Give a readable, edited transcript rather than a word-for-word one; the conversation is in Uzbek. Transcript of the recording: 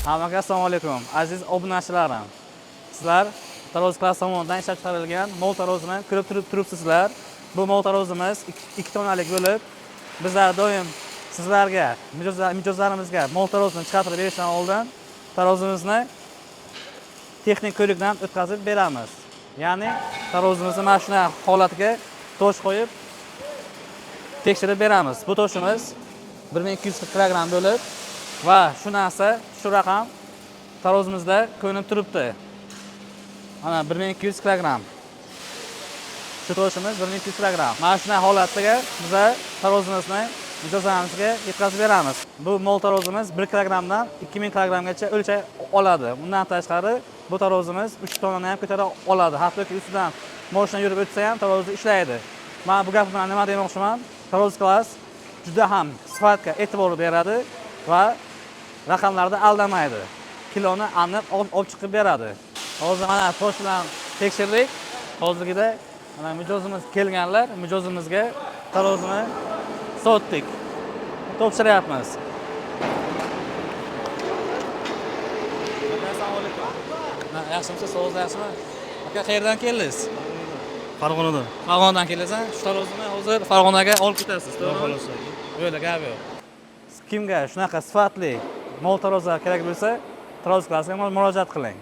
Hammaga assalomu alaykum. Aziz obunachilarim. Sizlar taroz klass tomonidan ishlab chiqarilgan mol tarozini ko'rib turibsizlar. Bu mol tarozimiz 2 tonalik bo'lib, bizlar doim sizlarga, mijozlarimizga mol tarozini chiqarib berishdan oldin tarozimizni texnik ko'rikdan o'tkazib beramiz. Ya'ni tarozimizni mana shunday holatiga tosh qo'yib tekshirib beramiz. Bu toshimiz 1240 kg bo'lib va shu narsa, shu raqam tarozimizda ko'rinib turibdi. Mana 1200 kg. Shu toshimiz 1200 kg. Mana shunday holatga biz tarozimizni mijozlarimizga yetkazib beramiz. Bu mol tarozimiz 1 kg dan 2000 kg gacha o'lchay oladi. Bundan tashqari bu tarozimiz 3 tonnani ham ko'tara oladi. Hattoki ustidan mashina yurib o'tsa ham tarozi ishlaydi. Men bu gap bilan nima demoqchiman? Taroz klass juda ham sifatga e'tibor beradi va raqamlarda aldamaydi. Kiloni aniq olib chiqib beradi. Hozir mana tosh bilan tekshirdik. Hozirgida mana mijozimiz kelganlar, mijozimizga tarozini sotdik. Topshiryapmiz. Assalomu alaykum. Yaxshimisiz? Sog'liq yaxshimi? Aka, qayerdan keldingiz? Farg'onadan. Farg'onadan keldingiz-a? Shu tarozini hozir Farg'onaga olib ketasiz, to'g'rimi? Bo'ldi, gap yo'q. Kimga shunaqa sifatli mol tarozlar kerak bo'lsa, taroz klassiga murojaat qiling.